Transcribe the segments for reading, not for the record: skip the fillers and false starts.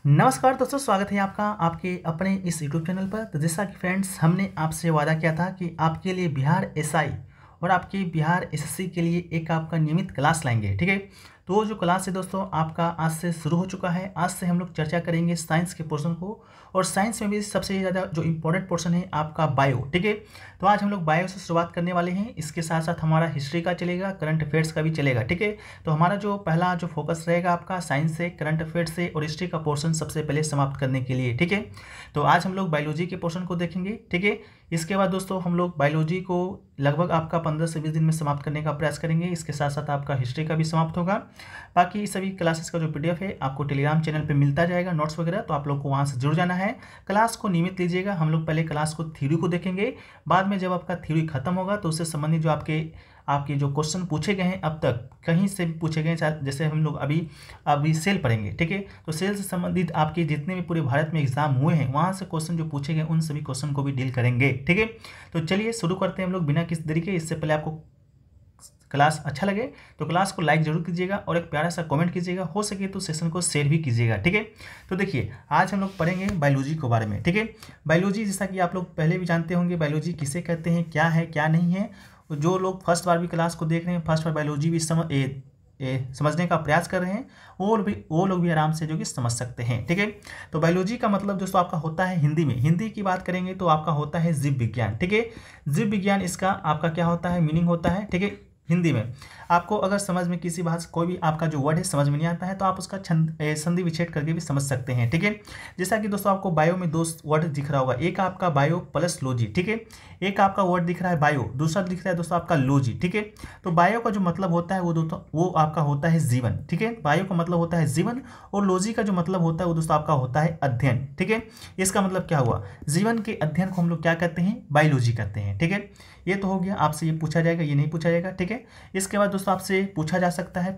नमस्कार दोस्तों, स्वागत है आपका आपके अपने इस यूट्यूब चैनल पर। तो जैसा कि फ्रेंड्स, हमने आपसे वादा किया था कि आपके लिए बिहार एसआई और आपके बिहार एसएससी के लिए एक आपका नियमित क्लास लाएंगे। ठीक है, तो वो जो क्लास है दोस्तों आपका आज से शुरू हो चुका है। आज से हम लोग चर्चा करेंगे साइंस के पोर्शन को, और साइंस में भी सबसे ज़्यादा जो इम्पोर्टेंट पोर्शन है आपका बायो। ठीक है, तो आज हम लोग बायो से शुरुआत करने वाले हैं। इसके साथ साथ हमारा हिस्ट्री का चलेगा, करंट अफेयर्स का भी चलेगा। ठीक है, तो हमारा जो पहला जो फोकस रहेगा आपका साइंस से, करंट अफेयर्स से और हिस्ट्री का पोर्शन सबसे पहले समाप्त करने के लिए। ठीक है, तो आज हम लोग बायोलॉजी के पोर्शन को देखेंगे। ठीक है, इसके बाद दोस्तों हम लोग बायोलॉजी को लगभग आपका 15 से 20 दिन में समाप्त करने का प्रयास करेंगे। इसके साथ साथ आपका हिस्ट्री का भी समाप्त होगा। बाकी सभी क्लासेस का जो पीडीएफ है आपको टेलीग्राम चैनल पे मिलता जाएगा, नोट्स वगैरह, तो आप लोग को वहाँ से जुड़ जाना है। क्लास को नियमित लीजिएगा। हम लोग पहले क्लास को थ्योरी को देखेंगे, बाद में जब आपका थ्योरी खत्म होगा तो उससे संबंधित जो आपके जो क्वेश्चन पूछे गए हैं अब तक कहीं से भी पूछे गए हैं, जैसे हम लोग अभी सेल पढ़ेंगे। ठीक है, तो सेल से संबंधित आपके जितने भी पूरे भारत में एग्जाम हुए हैं वहाँ से क्वेश्चन जो पूछे गए उन सभी क्वेश्चन को भी डील करेंगे। ठीक है, तो चलिए शुरू करते हैं हम लोग बिना किसी देरी के। इससे पहले आपको क्लास अच्छा लगे तो क्लास को लाइक जरूर कीजिएगा और एक प्यारा सा कमेंट कीजिएगा, हो सके तो सेशन को शेयर भी कीजिएगा। ठीक है, तो देखिए आज हम लोग पढ़ेंगे बायोलॉजी के बारे में। ठीक है, बायोलॉजी जैसा कि आप लोग पहले भी जानते होंगे, बायोलॉजी किसे कहते हैं, क्या है क्या नहीं है। जो लोग फर्स्ट बार भी क्लास को देख रहे हैं, फर्स्ट बार बायोलॉजी भी समझने का प्रयास कर रहे हैं, वो लोग भी आराम से जो कि समझ सकते हैं। ठीक है, तो बायोलॉजी का मतलब दोस्तों आपका होता है हिंदी में, हिंदी की बात करेंगे तो आपका होता है जीव विज्ञान। ठीक है, जीव विज्ञान इसका आपका क्या होता है, मीनिंग होता है। ठीक है, हिंदी में आपको अगर समझ में किसी भाषा कोई भी आपका जो वर्ड है समझ में नहीं आता है तो आप उसका संधि विच्छेद करके भी समझ सकते हैं। ठीक है, जैसा कि दोस्तों आपको बायो में दो वर्ड दिख रहा होगा, एक आपका बायो प्लस लॉजी। ठीक है, एक आपका वर्ड दिख रहा है बायो, दूसरा दिख रहा है दोस्तों आपका लॉजी। ठीक है, तो बायो का जो मतलब होता है वो दोस्तों वो आपका होता है जीवन। ठीक है, बायो का मतलब होता है जीवन, और लॉजी का जो मतलब होता है वो दोस्तों आपका होता है अध्ययन। ठीक है, इसका मतलब क्या हुआ, जीवन के अध्ययन को हम लोग क्या कहते हैं, बायोलॉजी कहते हैं। ठीक है, ये तो हो गया, आपसे ये पूछा जाएगा, ये नहीं पूछा जाएगा। ठीक है, इसके बाद दोस्तों आपसे पूछा जा सकता है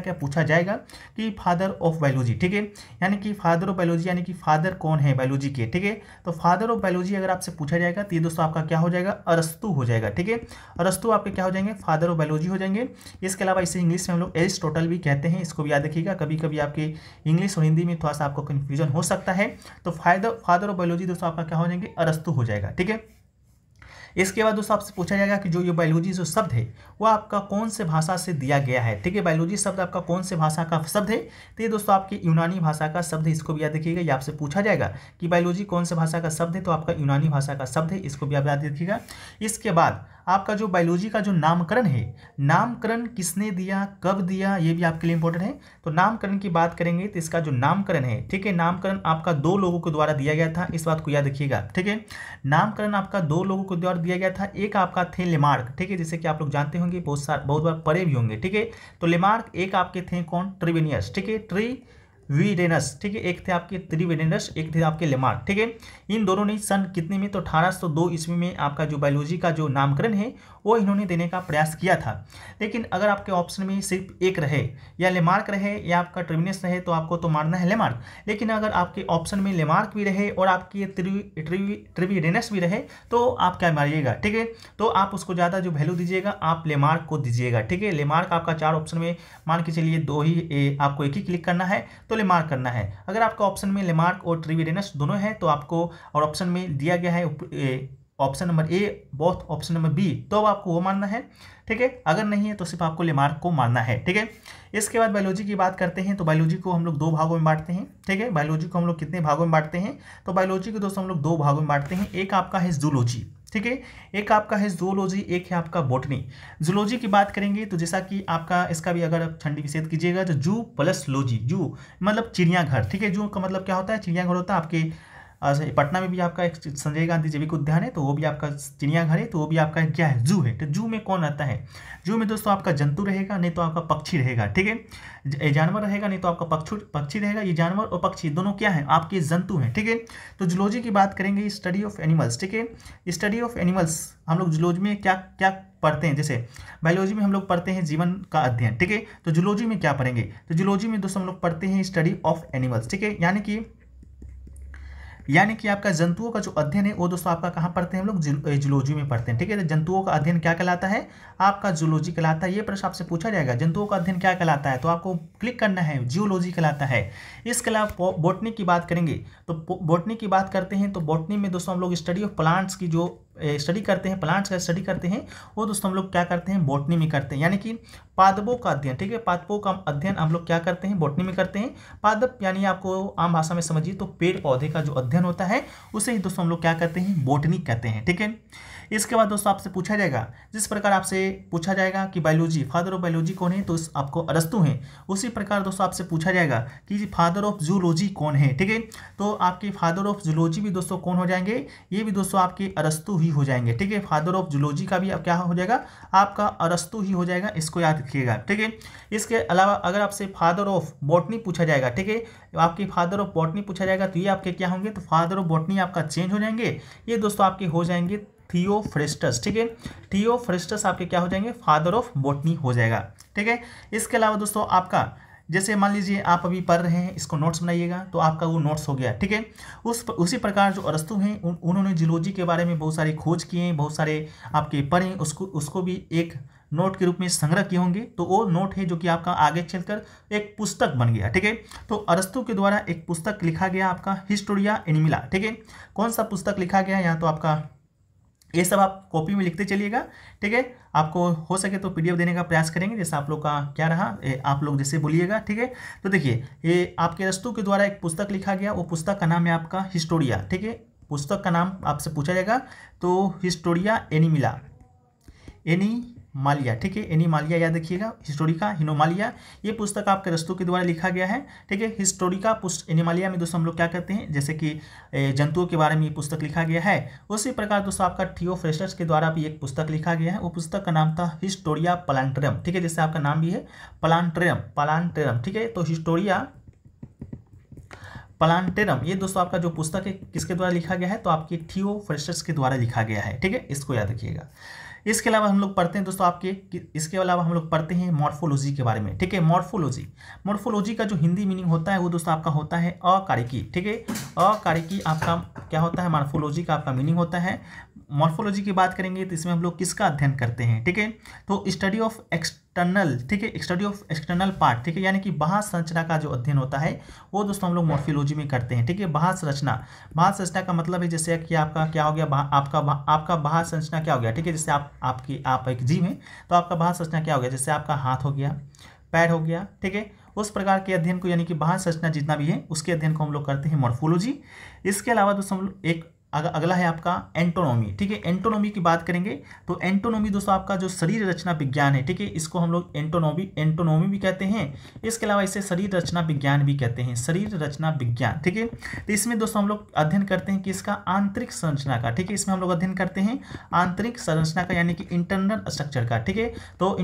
क्या पूछा जाएगा कि फादर ऑफ बायोलॉजी। ठीक है, यानी कि फादर ऑफ बायोलॉजी यानी कि फादर कौन है बायोलॉजी के। ठीक है, तो फादर ऑफ बायोलॉजी अगर आपसे पूछा जाएगा तो ये दोस्तों आपका क्या हो जाएगा, अरस्तु हो जाएगा। ठीक है, अरस्तु आपके क्या हो जाएंगे, फादर ऑफ बायोलॉजी हो जाएंगे। इसके अलावा इसे इंग्लिश में हम लोग एरिस्टोटल भी कहते हैं, इसको भी याद रखिएगा। कभी कभी आपके इंग्लिश और हिंदी में थोड़ा सा आपको कन्फ्यूजन हो सकता है, तो फादर ऑफ बायोलॉजी दोस्तों आपका क्या हो जाएंगे, अरस्तु हो जाएगा। ठीक है, इसके बाद दोस्तों आपसे पूछा जाएगा कि जो ये बायोलॉजी जो शब्द है वो आपका कौन से भाषा से दिया गया है। ठीक है, बायोलॉजी शब्द आपका कौन से भाषा का शब्द है, तो ये दोस्तों आपकी यूनानी भाषा का शब्द है, इसको भी याद रखिएगा। ये आपसे पूछा जाएगा कि बायोलॉजी कौन से भाषा का शब्द है, तो आपका यूनानी भाषा का शब्द है, इसको भी आप याद रखिएगा। इसके बाद आपका जो बायोलॉजी का जो नामकरण है, नामकरण किसने दिया, कब दिया, ये भी आपके लिए इंपॉर्टेंट है। तो नामकरण की बात करेंगे तो इसका जो नामकरण है, ठीक है, नामकरण आपका दो लोगों के द्वारा दिया गया था, इस बात को याद रखिएगा। ठीक है, नामकरण आपका दो लोगों के द्वारा दिया गया था। एक आपका थे लेमार्क, ठीक है, जैसे कि आप लोग जानते होंगे, बहुत बार पढ़े भी होंगे। ठीक है, तो लेमार्क, एक आपके थे कौन, ट्रिवेनियस। ठीक है, ट्रिविडेनस। ठीक है, एक थे आपके ट्रिवेडेनस, एक थे आपके लेमार्क। ठीक है, इन दोनों ने सन कितने में, तो 1802 ईस्वी में आपका जो बायोलॉजी का जो नामकरण है वो इन्होंने देने का प्रयास किया था। लेकिन अगर आपके ऑप्शन में सिर्फ एक रहे, या लेमार्क रहे या आपका ट्रिवेनियस रहे, तो आपको तो मारना है लेमार्क। लेकिन अगर आपके ऑप्शन में लेमार्क भी रहे और आपकी ट्रिविडेनस भी रहे तो आप क्या मारिएगा। ठीक है, तो आप उसको ज़्यादा जो वैल्यू दीजिएगा आप लेमार्क को दीजिएगा। ठीक है, लेमार्क आपका 4 ऑप्शन में मान के चलिए दो ही आपको एक ही क्लिक करना है, तो लेमार्क करना है। अगर आपका ऑप्शन में लेमार्क और ट्रिविडेनस दोनों है तो आपको, और ऑप्शन में दिया गया है option number A both option number B, तो आपको वो मानना है। ठीक है, अगर नहीं है तो सिर्फ आपको लेमार्क को मानना है। ठीक है, इसके बाद बायोलॉजी की बात करते हैं, तो बायोलॉजी को हम लोग दो भागों में बांटते हैं। ठीक है, बायोलॉजी को हम लोग कितने भागों में बांटते हैं, तो बायोलॉजी को दोस्तों हम लोग दो भागों में बांटते हैं। एक आपका है जूलॉजी, ठीक है, एक आपका है जूलॉजी, एक है आपका बॉटनी। जूलॉजी की बात करेंगे तो जैसा कि आपका इसका भी अगर आप छंडी विच्छेद कीजिएगा तो जू प्लस लॉजी, जू मतलब चिड़ियाघर। ठीक है, जू का मतलब क्या होता है, चिड़ियाघर होता है। आपके पटना में भी आपका एक संजय गांधी जैविक उद्यान है, तो वो भी आपका चिड़ियाघर है, तो वो भी आपका क्या है, जू है। तो जू में कौन आता है, जू में दोस्तों आपका जंतु रहेगा, नहीं तो आपका पक्षी रहेगा। ठीक है, जानवर रहेगा, नहीं तो आपका पक्षी रहेगा। ये जानवर और पक्षी दोनों क्या है, आपके जंतु हैं। ठीक है, तो जूलॉजी की बात करेंगे, स्टडी ऑफ एनिमल्स। ठीक है, स्टडी ऑफ एनिमल्स हम लोग जूलॉजी में क्या क्या पढ़ते हैं, जैसे बायोलॉजी में हम लोग पढ़ते हैं जीवन का अध्ययन। ठीक है, तो जूलॉजी में क्या पढ़ेंगे, तो जूलॉजी में दोस्तों हम लोग पढ़ते हैं स्टडी ऑफ एनिमल्स। ठीक है, यानी कि आपका जंतुओं का जो अध्ययन है वो दोस्तों आपका कहाँ पढ़ते हैं हम लोग, जूलॉजी में पढ़ते हैं। ठीक है, तो जंतुओं का अध्ययन क्या कहलाता है, आपका जूलॉजी कहलाता है। ये प्रश्न आपसे पूछा जाएगा, जंतुओं का अध्ययन क्या कहलाता है, तो आपको क्लिक करना है, जियोलॉजी कहलाता है। इसके अलावा बॉटनी की बात करेंगे, तो बॉटनी की बात करते हैं तो बॉटनी में दोस्तों हम लोग स्टडी ऑफ प्लांट्स की जो स्टडी करते हैं, प्लांट्स का स्टडी करते हैं, वो दोस्तों हम लोग क्या करते हैं, बॉटनी में करते हैं। यानी कि पादपों का अध्ययन, ठीक है, पादपों का अध्ययन हम लोग क्या करते हैं, बॉटनी में करते हैं। पादप यानी आपको आम भाषा में समझिए तो पेड़ पौधे का जो अध्ययन होता है उसे ही दोस्तों हम लोग क्या कहते हैं, बॉटनी कहते हैं। ठीक है, इसके बाद दोस्तों आपसे पूछा जाएगा, जिस प्रकार आपसे पूछा जाएगा कि बायोलॉजी, फादर ऑफ बायोलॉजी कौन है, तो आपको अरस्तु हैं। उसी प्रकार दोस्तों आपसे पूछा जाएगा कि फादर ऑफ जूलॉजी कौन है। ठीक है, तो आपके फादर ऑफ जूलॉजी भी दोस्तों कौन हो जाएंगे, ये भी दोस्तों आपके अरस्तु ही हो जाएंगे। ठीक है, फादर ऑफ जूलॉजी का भी अब क्या हो जाएगा, आपका अरस्तु ही हो जाएगा, इसको याद रखिएगा। ठीक है, इसके अलावा अगर आपसे फादर ऑफ बॉटनी पूछा जाएगा, ठीक है, आपके फादर ऑफ बॉटनी पूछा जाएगा तो ये आपके क्या होंगे, तो फादर ऑफ बॉटनी आपका चेंज हो जाएंगे, ये दोस्तों आपके हो जाएंगे थियोफ्रेस्टस। ठीक है, थियोफ्रेस्टस आपके क्या हो जाएंगे, फादर ऑफ बॉटनी हो जाएगा। ठीक है, इसके अलावा दोस्तों आपका जैसे मान लीजिए आप अभी पढ़ रहे हैं, इसको नोट्स बनाइएगा, तो आपका वो नोट्स हो गया। ठीक है, उसी प्रकार जो अरस्तु हैं उन्होंने जूलॉजी के बारे में बहुत सारी खोज किए, बहुत सारे आपके पढ़े, उसको भी एक नोट के रूप में संग्रह किए होंगे, तो वो नोट है जो कि आपका आगे चलकर एक पुस्तक बन गया। ठीक है, तो अरस्तु के द्वारा एक पुस्तक लिखा गया आपका हिस्टोरिया एनिमिला। ठीक है, कौन सा पुस्तक लिखा गया, यहाँ तो आपका ये सब आप कॉपी में लिखते चलिएगा। ठीक है, आपको हो सके तो पीडीएफ देने का प्रयास करेंगे, जैसे आप लोग का क्या रहा, आप लोग जैसे बोलिएगा। ठीक है, तो देखिए ये आपके अरस्तु के द्वारा एक पुस्तक लिखा गया, वो पुस्तक का नाम है आपका हिस्टोरिया। ठीक है, पुस्तक का नाम आपसे पूछा जाएगा तो हिस्टोरिया एनिमिला, एनिमालिया। ठीक है, एनिमालिया याद रखिएगा, हिस्टोरिका हिनोमालिया, ये पुस्तक आपके अरस्तु के द्वारा लिखा गया है। ठीक है, हिस्टोरिका एनिमालिया में दोस्तों हम लोग क्या करते हैं, जैसे कि जंतुओं के बारे में ये पुस्तक लिखा गया है। उसी प्रकार दोस्तों आपका थियोफ्रेस्टस के द्वारा भी एक पुस्तक लिखा गया है, वो पुस्तक का नाम था हिस्टोरिया प्लांटरम। ठीक है, जैसे आपका नाम भी है प्लांटरम। ठीक है, तो हिस्टोरिया प्लांटेरम, ये दोस्तों आपका जो पुस्तक है किसके द्वारा लिखा गया है, तो आपके थियोफ्रेस्टस के द्वारा लिखा गया है। ठीक है, इसको याद रखिएगा। इसके अलावा हम लोग पढ़ते हैं दोस्तों इसके अलावा हम लोग पढ़ते हैं मॉर्फोलॉजी के बारे में। ठीक है, मॉर्फोलॉजी का जो हिंदी मीनिंग होता है वो दोस्तों आपका होता है अकारिकी। ठीक है, अकारिकी आपका क्या होता है, मॉर्फोलॉजी का आपका मीनिंग होता है। मॉर्फोलॉजी की बात करेंगे तो इसमें हम लोग किसका अध्ययन करते हैं, ठीक है, तो स्टडी ऑफ एक्सटर्नल, ठीक है, स्टडी ऑफ एक्सटर्नल पार्ट, ठीक है, यानी कि बाह्य संरचना का जो अध्ययन होता है वो दोस्तों हम लोग मॉर्फोलॉजी में करते हैं। ठीक है, बाह्य संरचना का मतलब है जैसे कि आपका क्या हो गया, आपका बाह्य संरचना क्या हो गया, ठीक है, जैसे आप एक जीव हैं तो आपका बाह्य संरचना क्या हो गया, जैसे आपका हाथ हो गया, पैर हो गया, ठीक है, उस प्रकार के अध्ययन को यानी कि बाह्य संरचना जितना भी है उसके अध्ययन को हम लोग करते हैं मॉर्फोलॉजी। इसके अलावा दोस्तों हम लोग एक अगला है आपका एंटोनॉमी। ठीक है, एंटोनॉमी की बात करेंगे तो एंटोनॉमी दोस्तों आपका जो शरीर रचना विज्ञान है, ठीक है, इसको हम लोग एंटोनॉमी भी कहते हैं। इसके अलावा इसे शरीर रचना विज्ञान भी कहते हैं, शरीर रचना विज्ञान। ठीक है, तो इसमें दोस्तों हम लोग अध्ययन करते हैं कि इसका आंतरिक संरचना का, ठीक है, इसमें हम लोग अध्ययन करते हैं आंतरिक संरचना का यानी कि इंटरनल स्ट्रक्चर का। ठीक है, तो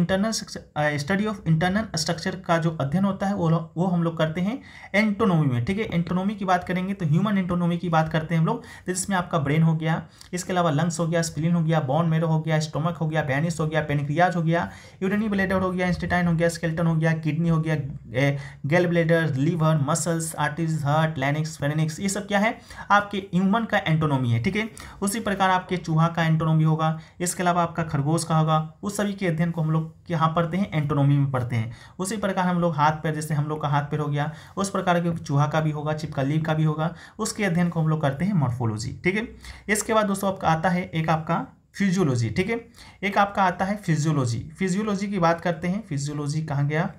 स्टडी ऑफ इंटरनल स्ट्रक्चर का जो अध्ययन होता है वो हम लोग करते हैं एंटोनॉमी में। ठीक है, एंटोनॉमी की बात करेंगे तो ह्यूमन एंटोनॉमी की बात करते हैं हम लोग, तो जिसमें आपका ब्रेन हो गया, इसके अलावा लंग्स हो गया, स्प्लीन हो गया, बोन मैरो हो गया, स्टोमक हो गया, पेनिस हो गया, पेनक्रियाज हो गया, यूरिनरी ब्लैडर हो गया, इंस्टेटाइन हो गया, स्केलेटन हो गया, किडनी हो गया, gall bladder, liver, muscles, arteries, heart, larynx, pharynx, ये सब क्या है आपके ह्यूमन का एंटोनॉमी है। ठीक है, उसी प्रकार आपके चूहा का एंटोनॉमी होगा, इसके अलावा आपका खरगोश का होगा, उस सभी के अध्ययन को हम लोग यहाँ पढ़ते हैं एंटोनॉमी में पढ़ते हैं। उसी प्रकार हम लोग हाथ पैर, जैसे हम लोग का हाथ पैर हो गया, उस प्रकार के चूहा का भी होगा, छिपकली का भी होगा, उसके अध्ययन को हम लोग करते हैं मॉर्फोलॉजी। ठीक है, इसके बाद दोस्तों आपका आता है एक आपका फिजियोलॉजी। ठीक है, एक आपका आता है फिजियोलॉजी की बात करते हैं। फिजियोलॉजी कहाँ गया,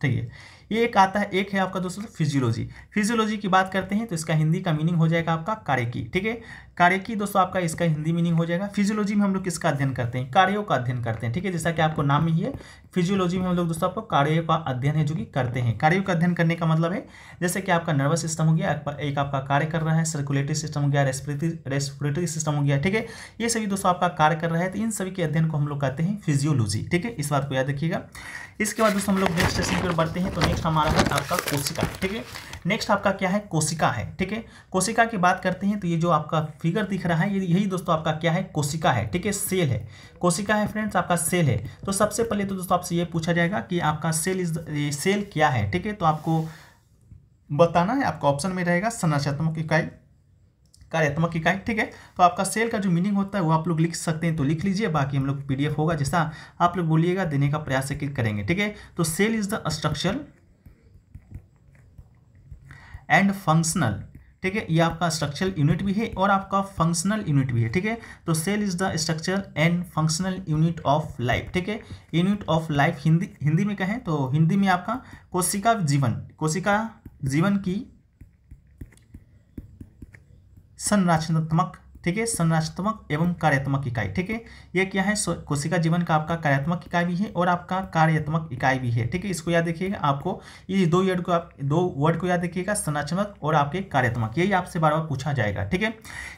ठीक है, ये एक आता है, एक है आपका दोस्तों फिजियोलॉजी की बात करते हैं तो इसका हिंदी का मीनिंग हो जाएगा आपका कार्यकी। ठीक है, कार्यकी दोस्तों आपका इसका हिंदी मीनिंग हो जाएगा। फिजियोलॉजी में हम लोग किसका अध्ययन करते हैं, कार्यों का अध्ययन करते हैं। ठीक है, जैसा कि आपको नाम में ही है, फिजियोलॉजी में हम लोग दोस्तों आपको कार्यों का अध्ययन है जो कि करते हैं। कार्यों का अध्ययन करने का मतलब है जैसे कि आपका नर्वस सिस्टम हो गया, एक आपका कार्य कर रहा है, सर्कुलेटरी सिस्टम हो गया, रेस्पिरेटरी सिस्टम हो गया, ठीक है, ये सभी दोस्तों आपका कार्य कर रहा है, तो इन सभी के अध्ययन को हम लोग कहते हैं फिजियोलॉजी। ठीक है, इस बात को याद रखिएगा। इसके बाद दोस्तों हम लोग नेक्स्ट सेशन की ओर बढ़ते हैं, तो नेक्स्ट नेक्स्ट हमारा है आपका कोशिका, ठीक है। नेक्स्ट आपका क्या है, कोशिका है, ठीक है। कोशिका की बात करते हैं तो ये जो आपका फिगर दिख रहा है यही दोस्तों आपका क्या है, कोशिका है, ठीक है, सेल है। कोशिका है फ्रेंड्स, आपका सेल है। तो सबसे पहले तो दोस्तों आपसे ये पूछा जाएगा कि आपका सेल क्या है, ठीक है। तो आपको बताना है, आपका ऑप्शन में रहेगा संरचनात्मक इकाई, कार्यात्मक इकाई, ठीक है। तो आपका सेल का जो मीनिंग होता है वो आप लोग लिख सकते हैं तो लिख लीजिए, बाकी हम लोग PDF होगा जैसा आप लोग बोलिएगा देने का प्रयास करेंगे, ठीक है। तो cell is the structure and functional, ठीक है, ये आपका स्ट्रक्चरल यूनिट भी है और आपका फंक्शनल यूनिट भी है, ठीक है। तो cell is the structure and functional unit of life, ठीक है। यूनिट ऑफ लाइफ हिंदी में कहें तो हिंदी में आपका कोशिका जीवन की संरचनात्मक, ठीक है, संरचनात्मक एवं कार्यात्मक इकाई, ठीक है। ये क्या है, कोशिका जीवन का आपका कार्यात्मक इकाई भी है और आपका कार्यात्मक इकाई भी है, ठीक है। इसको याद रखिएगा, आपको ये दो वर्ड को याद रखिएगा, संरचनात्मक और आपके कार्यात्मक, यही आपसे बार बार पूछा जाएगा, ठीक है।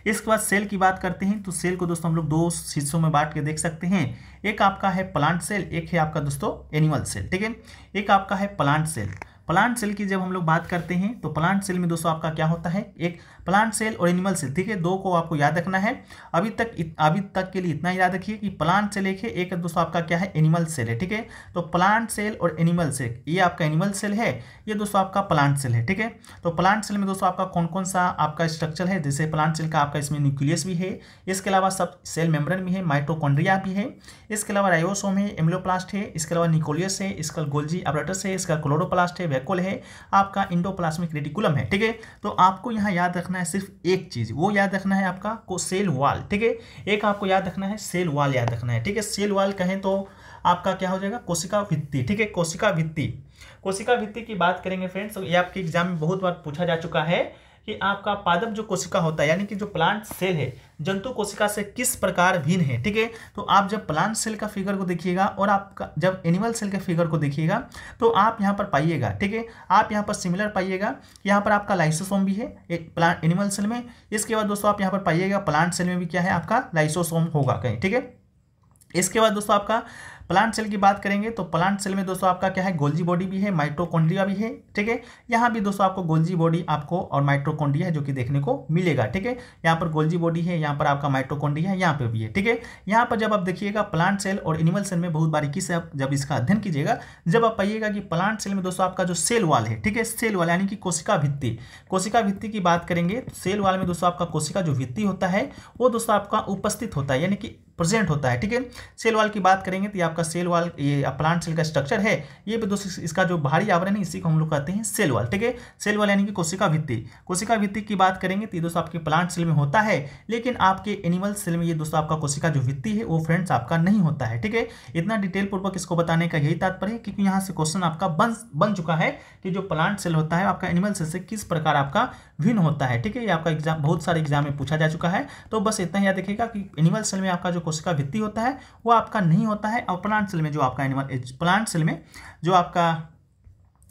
इसके बाद सेल की बात करते हैं तो सेल को दोस्तों हम लोग दो हिस्सों में बांट के देख सकते हैं। एक आपका है प्लांट सेल, एक है आपका दोस्तों एनिमल सेल, ठीक है। एक आपका है प्लांट सेल। प्लांट सेल की जब हम लोग बात करते हैं तो प्लांट सेल में दोस्तों आपका क्या होता है, एक प्लांट सेल और एनिमल सेल, ठीक है, दो को आपको याद रखना है। अभी तक के लिए इतना याद रखिए कि प्लांट सेल एक है दोस्तों आपका क्या है, एनिमल सेल है, ठीक है। तो प्लांट सेल और एनिमल सेल, ये आपका एनिमल सेल है, ये दोस्तों आपका प्लांट सेल है, ठीक है। तो प्लांट सेल में दोस्तों आपका कौन कौन सा आपका स्ट्रक्चर है, जैसे प्लांट सेल का आपका इसमें न्यूक्लियस भी है, इसके अलावा सब सेल मेम्ब्रेन भी है, माइटोकॉन्ड्रिया भी है, इसके अलावा राइबोसोम है, एमिलोप्लास्ट है, इसके अलावा न्यूक्लियस है, इसका गोल्जी apparatus है, इसका क्लोरोप्लास्ट है, वैक्यूल है, आपका इंडोप्लाज्मिक रेटिकुलम है, ठीक है। तो आपको यहाँ याद रखना है सिर्फ एक चीज, वो याद रखना है आपका को सेल वॉल, ठीक है। एक आपको याद रखना है सेल वॉल याद रखना है, ठीक है। सेल वॉल कहें तो आपका क्या हो जाएगा, कोशिका भित्ति, ठीक है, कोशिका भित्ति। कोशिका भित्ति की बात करेंगे फ्रेंड्स तो ये आपके एग्जाम में बहुत बार पूछा जा चुका है कि आपका पादप जो कोशिका होता है यानी कि जो प्लांट सेल है जंतु कोशिका से किस प्रकार भिन्न है, ठीक है। तो आप जब प्लांट सेल का फिगर को देखिएगा और आपका जब एनिमल सेल के फिगर को देखिएगा तो आप यहाँ पर पाइएगा, ठीक है, आप यहाँ पर सिमिलर पाइएगा। यहाँ पर आपका लाइसोसोम भी है एक प्लांट एनिमल सेल में। इसके बाद दोस्तों आप यहाँ पर पाइएगा प्लांट सेल में भी क्या है, आपका लाइसोसोम होगा कहीं, ठीक है। इसके बाद दोस्तों आपका प्लांट सेल की बात करेंगे तो प्लांट सेल में दोस्तों आपका क्या है, गोल्जी बॉडी भी है, माइटोकॉन्ड्रिया भी है, ठीक है। यहाँ भी दोस्तों आपको गोल्जी बॉडी आपको और माइटोकॉन्ड्रिया है जो कि देखने को मिलेगा, ठीक है। यहाँ पर गोल्जी बॉडी है, यहाँ पर आपका माइटोकॉन्ड्रिया है, यहाँ पे भी है, ठीक है। यहाँ पर जब आप देखिएगा प्लांट सेल और एनिमल सेल में बहुत बारीकी से आप जब इसका अध्ययन कीजिएगा, जब आप पाइएगा कि प्लांट सेल में दोस्तों आपका जो सेल वाल है, ठीक है, सेल वाल यानी कि कोशिका भित्ति, कोशिका भित्ति की बात करेंगे सेल वाल में दोस्तों आपका कोशिका जो भित्ति होता है वो दोस्तों आपका उपस्थित होता है यानी कि प्रेजेंट होता है, ठीक है। सेल वाल की बात करेंगे तो ये आपका सेल वाल, ये प्लांट सेल का स्ट्रक्चर है, ये भी दोस्तों इसका जो बाहरी आवरण है इसी को हम लोग कहते हैं सेल वाल, ठीक है। सेल वाल यानी कि कोशिका भित्ति। कोशिका भित्ति की बात करेंगे तो ये दोस्तों आपके प्लांट सेल में होता है, लेकिन आपके एनिमल सेल में ये दोस्तों आपका कोशिका जो भित्ति है वो फ्रेंड्स आपका नहीं होता है, ठीक है। इतना डिटेल पूर्वक इसको बताने का यही तात्पर्य है क्योंकि यहाँ से क्वेश्चन आपका बन चुका है कि जो प्लांट सेल होता है आपका एनिमल सेल से किस प्रकार आपका भिन्न होता है, ठीक है। ये आपका एग्जाम बहुत सारे एग्जाम में पूछा जा चुका है। तो बस इतना याद रखिएगा कि एनिमल सेल में आपका जो कोशिका भित्ति होता है वो आपका नहीं होता है और प्लांट सेल में जो आपका प्लांट सेल में जो आपका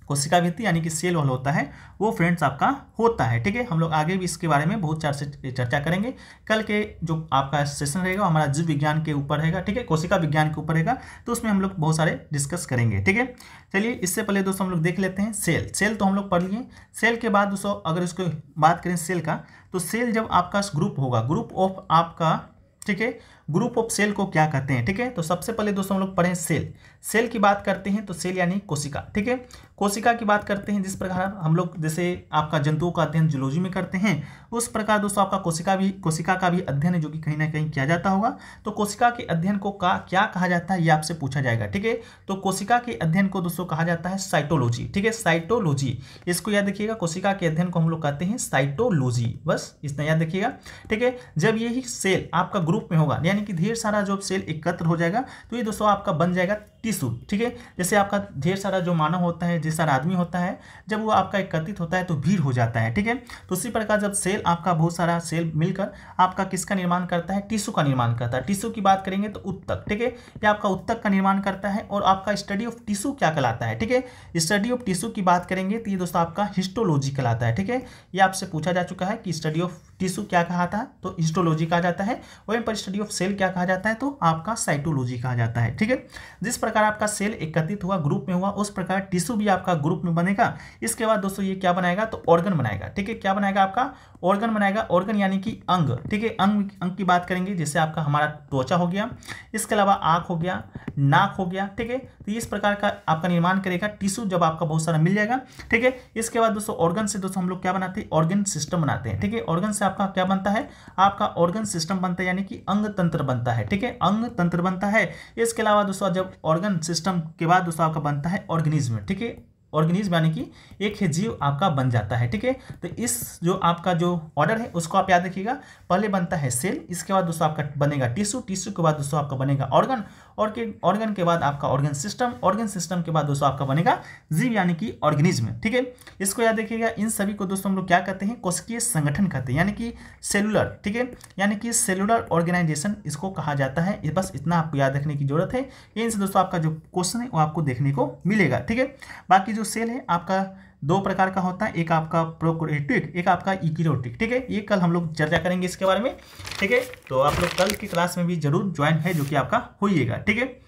कोशिका भित्ति यानी कि सेल वाल होता है वो फ्रेंड्स आपका होता है, ठीक है। हम लोग आगे भी इसके बारे में बहुत चर्चा करेंगे। कल के जो आपका सेशन रहेगा हमारा जीव विज्ञान के ऊपर रहेगा, ठीक है, कोशिका विज्ञान के ऊपर रहेगा, तो उसमें हम लोग बहुत सारे डिस्कस करेंगे, ठीक है। चलिए इससे पहले दोस्तों हम लोग देख लेते हैं सेल तो हम लोग पढ़ लिए। सेल के बाद दोस्तों अगर इसको बात करें सेल का तो सेल जब आपका ग्रुप होगा, ग्रुप ऑफ आपका, ठीक है, ग्रुप ऑफ सेल को क्या कहते हैं, ठीक है। तो सबसे पहले दोस्तों हम लोग पढ़ें सेल की बात करते हैं तो सेल यानी कोशिका, ठीक है। कोशिका की बात करते हैं जिस प्रकार हम लोग जैसे आपका जंतुओं का अध्ययन जूलॉजी में करते हैं उस प्रकार दोस्तों आपका कोशिका का भी अध्ययन है जो कि कहीं ना कहीं किया जाता होगा। तो कोशिका के अध्ययन को क्या कहा जाता है ये आपसे पूछा जाएगा, ठीक है। तो कोशिका के अध्ययन को दोस्तों कहा जाता है साइटोलॉजी, ठीक है, साइटोलॉजी। इसको याद रखिएगा, कोशिका के अध्ययन को हम लोग कहते हैं साइटोलॉजी, बस इतना याद रखिएगा, ठीक है। जब यही सेल आपका ग्रुप में होगा यानी कि ढेर सारा जो सेल एकत्र हो जाएगा तो ये दोस्तों आपका बन जाएगा टिश्यू, ठीक है। जैसे आपका ढेर सारा जो मानव होता है, ढेर सारा आदमी होता है, जब वो आपका एकत्रित होता है तो भीड़ हो जाता है, ठीक है। तो उसी प्रकार जब सेल आपका बहुत सारा सेल मिलकर आपका किसका निर्माण करता है, टिश्यू का निर्माण करता है। टिश्यू की बात करेंगे तो उत्तक, ठीक है, ये आपका उत्तक का निर्माण करता है। और आपका स्टडी ऑफ टिश्यू क्या कहलाता है, ठीक है। स्टडी ऑफ टिश्यू की बात करेंगे तो ये दोस्तों आपका हिस्टोलॉजी कहलाता है, ठीक है। ये आपसे पूछा जा चुका है कि स्टडी ऑफ टिश्यू क्या कहलाता है, तो हिस्टोलॉजी कहा जाता है। वहीं पर स्टडी ऑफ सेल क्या कहा जाता है तो आपका साइटोलॉजी कहा जाता है, ठीक है। जिस प्रकार आपका सेल एकत्रित हुआ, ग्रुप में हुआ, उस प्रकार टिश्यू भी आपका ग्रुप में बनेगा। इसके बाद दोस्तों ये क्या बनाएगा, तो ऑर्गन बनाएगा। ठीक है, क्या बनाएगा, आपका ऑर्गन बनाएगा। ऑर्गन यानी कि अंग। ठीक है, अंग की बात करेंगे, जैसे आपका हमारा त्वचा हो गया, इसके अलावा आँख हो गया, नाक हो गया। ठीक है, तो इस प्रकार का आपका निर्माण करेगा टिश्यू जब आपका बहुत सारा मिल जाएगा। ठीक है, इसके बाद दोस्तों ऑर्गन से दोस्तों हम लोग क्या बनाते हैं, ऑर्गन सिस्टम बनाते हैं। ठीक है, ऑर्गन से आपका क्या बनता है, आपका ऑर्गन सिस्टम बनता है, यानी कि अंग तंत्र बनता है। ठीक है, अंग तंत्र बनता है। इसके अलावा दोस्तों जब ऑर्गन सिस्टम के बाद दोस्तों आपका बनता है ऑर्गेनिज्म। ठीक है, ऑर्गेनिज्म यानी कि एक ही जीव आपका बन जाता है। ठीक है, तो इस जो आपका जो ऑर्डर है उसको आप याद रखिएगा। पहले बनता है सेल, इसके बाद दोस्तों आपका बनेगा टिश्यू, टिश्यू के बाद दोस्तों आपका बनेगा ऑर्गन, और ऑर्गन के बाद आपका ऑर्गन सिस्टम, ऑर्गन सिस्टम के बाद दोस्तों आपका बनेगा जीव यानी कि ऑर्गेनिज्म। ठीक है, इसको याद रखिएगा। इन सभी को दोस्तों हम लोग क्या कहते हैं, कोशिकीय संगठन कहते हैं, यानी कि सेलुलर। ठीक है, यानी कि सेलुलर ऑर्गेनाइजेशन इसको कहा जाता है। बस इतना आपको याद रखने की जरूरत है। इनसे दोस्तों आपका जो क्वेश्चन है वो आपको देखने को मिलेगा। ठीक है, बाकी जो सेल है आपका दो प्रकार का होता है, एक आपका प्रोकैरियोटिक, एक आपका यूकेरियोटिक। ठीक है, ये कल हम लोग चर्चा करेंगे इसके बारे में। ठीक है, तो आप लोग कल की क्लास में भी जरूर ज्वाइन है, जो कि आपका होइएगा। ठीक है,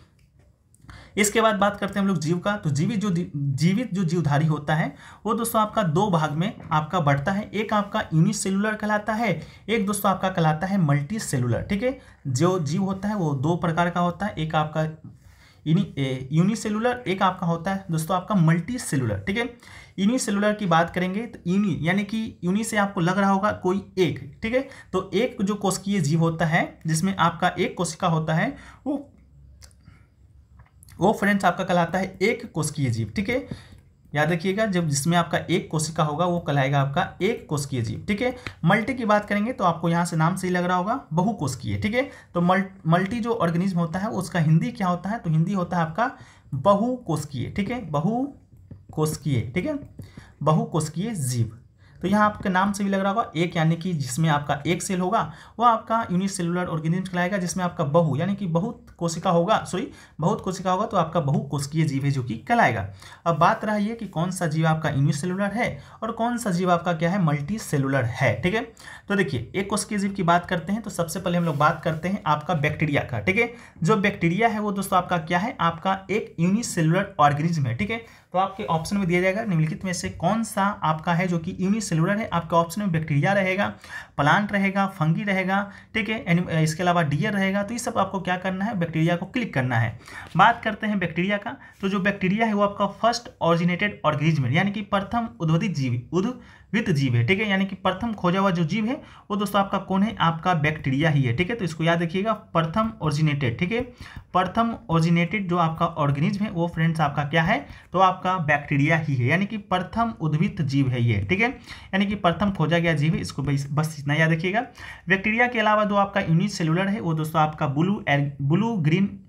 इसके बाद बात करते हैं हम लोग जीव का। तो जीवित जो जीवधारी होता है वो दोस्तों आपका दो भाग में आपका बढ़ता है। एक आपका यूनिसेलुलर कहलाता है, एक दोस्तों आपका कहलाता है मल्टी सेलुलर। ठीक है, जो जीव होता है वो दो प्रकार का होता है, एक आपका यूनिसेलुलर, एक आपका होता है दोस्तों आपका मल्टी सेलुलर। ठीक है, यूनिसेलुलर की बात करेंगे तो यूनि यानी कि यूनि से आपको लग रहा होगा कोई एक। ठीक है, तो एक जो कोशिकीय जीव होता है जिसमें आपका एक कोशिका होता है वो फ्रेंड्स आपका कहलाता है एक कोशिकीय जीव। ठीक है, याद रखिएगा, जब जिसमें आपका एक कोशिका होगा वो कहलाएगा आपका एक कोशिकीय जीव। ठीक है, मल्टी की बात करेंगे तो आपको यहाँ से नाम से ही लग रहा होगा बहुकोशिकीय। ठीक है, तो मल्टी जो ऑर्गेनिज्म होता है उसका हिंदी क्या होता है, तो हिंदी होता है आपका बहुकोशिकीय। ठीक है, बहुकोशिकीय। ठीक है, बहुकोशिकीय जीव। तो यहाँ आपके नाम से भी लग रहा होगा एक, यानी कि जिसमें आपका एक सेल होगा वो आपका यूनिसेलुलर ऑर्गेनिज्म कहलाएगा। जिसमें आपका बहु यानी कि बहुत कोशिका होगा तो आपका बहुकोशिकीय जीव है जो कि कहलाएगा। अब बात रही है कि कौन सा जीव आपका यूनिसेलुलर है और कौन सा जीव आपका क्या है, मल्टी सेलुलर है। ठीक है, तो देखिए एक कोशिकीय जीव की बात करते हैं तो सबसे पहले हम लोग बात करते हैं आपका बैक्टीरिया का। ठीक है, जो बैक्टीरिया है वो दोस्तों आपका क्या है, आपका एक यूनिसेलुलर ऑर्गेनिज्म है। ठीक है, तो आपके ऑप्शन में दिया जाएगा निम्नलिखित में से कौन सा आपका है जो कि यूनिसेलुलर है। आपके ऑप्शन में बैक्टीरिया रहेगा, प्लांट रहेगा, फंगी रहेगा। ठीक है, इसके अलावा डियर रहेगा। तो ये सब आपको क्या करना है, बैक्टीरिया को क्लिक करना है। बात करते हैं बैक्टीरिया का, तो जो बैक्टीरिया है वो आपका फर्स्ट ऑरिजिनेटेड ऑर्गेनिज्म है, यानी कि प्रथम उद्भिद जीव है। ठीक है, यानी कि प्रथम खोजा हुआ जो जीव है वो दोस्तों आपका कौन है, आपका बैक्टीरिया ही है। ठीक है, तो इसको याद रखिएगा, प्रथम ओरिजिनेटेड। ठीक है, प्रथम ओरिजिनेटेड जो आपका ऑर्गेनिज्म है वो फ्रेंड्स आपका क्या है, तो आपका बैक्टीरिया ही है, यानी कि प्रथम उद्भिद जीव है ये। ठीक है, यानी कि प्रथम खोजा गया जीव है, इसको बस इतना याद रखिएगा। बैक्टीरिया के अलावा जो आपका यूनिसेलुलर है वो दोस्तों आपका ब्लू ग्रीन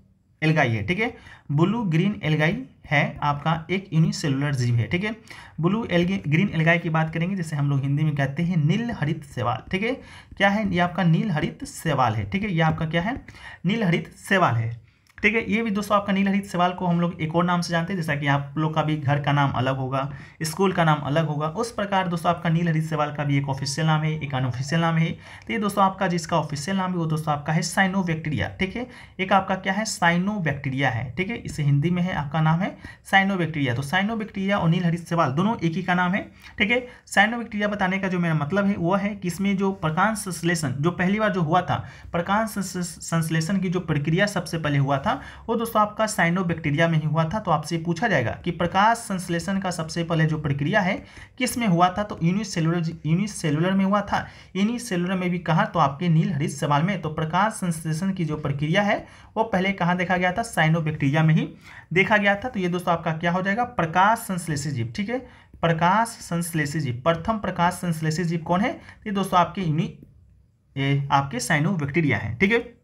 एल्गाई है। ठीक है, ब्लू ग्रीन एल्गाई है आपका एक यूनिसेलुलर जीव है। ठीक है, ग्रीन एल्गाई की बात करेंगे जैसे हम लोग हिंदी में कहते हैं नील हरित शैवाल। ठीक है, क्या है, ये आपका नील हरित शैवाल है। ठीक है, ये आपका क्या है, नील हरित शैवाल है। ठीक है, ये भी दोस्तों आपका नील हरित शैवाल को हम लोग एक और नाम से जानते हैं, जैसा कि आप लोग का भी घर का नाम अलग होगा, स्कूल का नाम अलग होगा, उस प्रकार दोस्तों आपका नील हरित शैवाल का भी एक ऑफिशियल नाम है, एक अनऑफिशियल नाम है। तो ये दोस्तों आपका जिसका ऑफिशियल नाम है वो दोस्तों आपका है साइनोबैक्टीरिया। ठीक है, एक आपका क्या है, साइनोबैक्टीरिया है। ठीक है, इसे हिंदी में है आपका नाम है साइनोबैक्टीरिया। तो साइनोबैक्टीरिया और नील हरित शैवाल दोनों एक ही का नाम है। ठीक है, साइनोबैक्टीरिया बताने का जो मेरा मतलब है वो है कि इसमें जो प्रकाश संश्लेषण जो पहली बार जो हुआ था, प्रकाश संश्लेषण की जो प्रक्रिया सबसे पहले हुआ था वो दोस्तों आपका साइनोबैक्टीरिया में ही हुआ था। तो आपसे पूछा जाएगा कि प्रकाश संश्लेषण का सबसे पहले जो प्रक्रिया है किस में हुआ था, तो यूनिसेलुलर में हुआ था। यूनिसेलुलर में भी कहा तो आपके नील हरित शैवाल में। तो प्रकाश संश्लेषण की जो प्रक्रिया है वो पहले कहाँ देखा गया था, साइनोबैक्टीरिया में ही देखा गया था। तो ये दोस्तों आपका क्या हो जाएगा, प्रकाश संश्लेषी जीव। ठीक है, प्रकाश संश्लेषी जीव, प्रथम प्रकाश संश्लेषी जीव कौन है, ये दोस्तों आपके साइनोबैक्टीरिया है। ठीक है,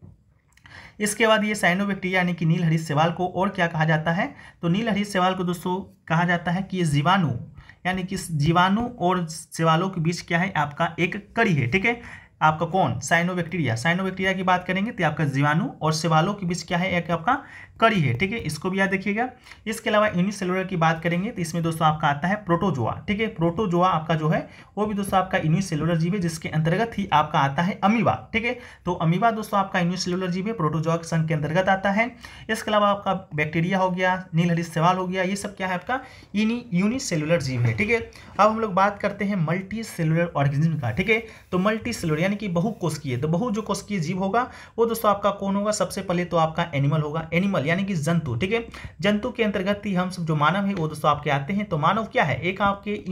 इसके बाद ये साइनोबैक्टीरिया यानी कि नील हरित शैवाल को और क्या कहा जाता है, तो नील हरित शैवाल को दोस्तों कहा जाता है कि ये जीवाणु यानी कि जीवाणु और शैवालों के बीच क्या है, आपका एक कड़ी है। ठीक है, आपका कौन, साइनोबैक्टीरिया। साइनोबैक्टीरिया की बात करेंगे तो आपका जीवाणु और शैवालों के बीच क्या है, एक आपका कड़ी है, ठीक है, इसको भी याद रखिएगा। इसके अलावा यूनिसेलुलर की बात करेंगे तो इसमें दोस्तों आपका आता है प्रोटोजोआ, ठीक है। प्रोटोजोआ आपका जो है वो भी दोस्तों आपका यूनिसेलुलर जीव है, जिसके अंतर्गत ही आपका आता है अमीबा, ठीक है। तो अमीबा दोस्तों आपका यूनिसेलुलर जीव है, प्रोटोजोआ के संघ के अंतर्गत आता है। इसके अलावा आपका बैक्टीरिया हो गया, नीलहरित शैवाल हो गया, ये सब क्या है आपका यूनिसेलुलर जीव है, ठीक है। अब हम लोग बात करते हैं मल्टी सेलुलर ऑर्गेनिज्म का, ठीक है। तो मल्टी सेलुलर यानी कि बहुकोशिकीय, तो बहु जो कोशिकीय जीव होगा वो दोस्तों आपका कौन होगा, सबसे पहले तो आपका एनिमल होगा, एनिमल यानी कि जंतु, ठीक है। जंतु के अंतर्गत ही हम सब जो मानव है वो दोस्तों आपके आते हैं। तो मानव क्या है, एक आपके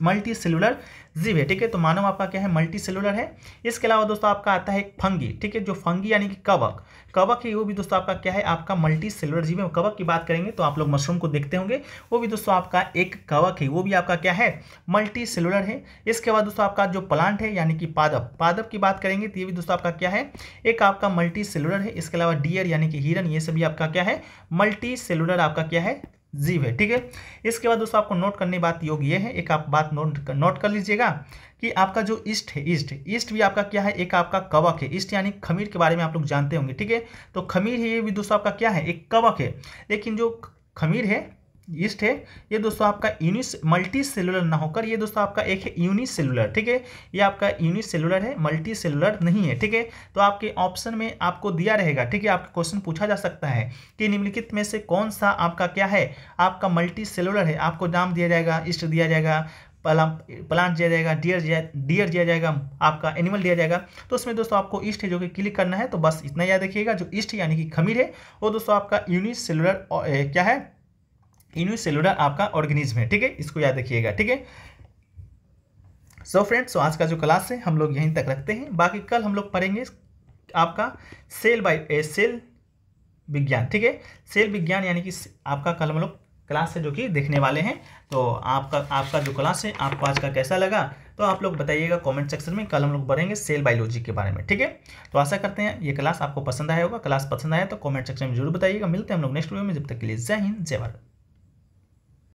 मल्टी सेलुलर जीव है, ठीक है। तो मानव आपका क्या है, मल्टी सेलुलर है। इसके अलावा दोस्तों आपका आता है फंगी, ठीक है, जो फंगी यानी कि कवक, कवक है वो भी दोस्तों आपका क्या है, आपका मल्टी सेलुलर जीव है। कवक की बात करेंगे तो आप लोग मशरूम को देखते होंगे, वो भी दोस्तों आपका एक कवक है, वो भी आपका क्या है, मल्टी सेलुलर है। इसके बाद दोस्तों आपका जो प्लांट है यानी कि पादप, पादप की बात करेंगे तो ये भी दोस्तों आपका क्या है, एक आपका मल्टी सेलुलर है। इसके अलावा डियर यानी कि हिरन, ये सभी आपका क्या है, मल्टी सेलुलर आपका क्या है, जीव है, ठीक है। इसके बाद दोस्तों आपको नोट करने बात योग ये है, एक आप बात नोट कर लीजिएगा कि आपका जो ईस्ट है, ईस्ट भी आपका क्या है, एक आपका कवक है। ईस्ट यानी खमीर के बारे में आप लोग जानते होंगे, ठीक है। तो खमीर है ये भी दोस्तों आपका क्या है, एक कवक है। लेकिन जो खमीर है, ईस्ट है, ये दोस्तों आपका मल्टी सेलुलर ना होकर ये दोस्तों आपका एक है यूनिसेलुलर, ठीक है। ये आपका यूनिसेलुलर है, मल्टी सेलुलर नहीं है, ठीक है। तो आपके ऑप्शन में आपको दिया रहेगा, ठीक है, आपका क्वेश्चन पूछा जा सकता है कि निम्नलिखित में से कौन सा आपका क्या है, आपका मल्टी सेलुलर है। आपको नाम दिया जाएगा, ईस्ट दिया जाएगा, प्लांट दिया जाएगा, डियर दिया जाएगा, आपका एनिमल दिया जाएगा। तो उसमें दोस्तों आपको ईस्ट है जो कि क्लिक करना है। तो बस इतना याद रखिएगा, जो ईस्ट यानी कि खमीर है वो दोस्तों आपका यूनिसेलुलर क्या है, यूनिसेलुलर आपका ऑर्गेनिज्म है, ठीक है, इसको याद रखिएगा, ठीक है। सो फ्रेंड्स, आज का जो क्लास है हम लोग यहीं तक रखते हैं। बाकी कल हम लोग पढ़ेंगे आपका सेल विज्ञान, ठीक है। सेल विज्ञान यानी कि आपका कल हम लोग क्लास है जो कि देखने वाले हैं। तो आपका जो क्लास है आपको आज का कैसा लगा तो आप लोग बताइएगा कमेंट सेक्शन में। कल हम लोग पढ़ेंगे सेल बायोलॉजी के बारे में, ठीक है। तो आशा करते हैं ये क्लास आपको पसंद आया होगा। क्लास पसंद आया तो कमेंट सेक्शन में जरूर बताइएगा। मिलते हैं हम लोग नेक्स्ट वीडियो में, जब तक के लिए जय हिंद, जय भारत।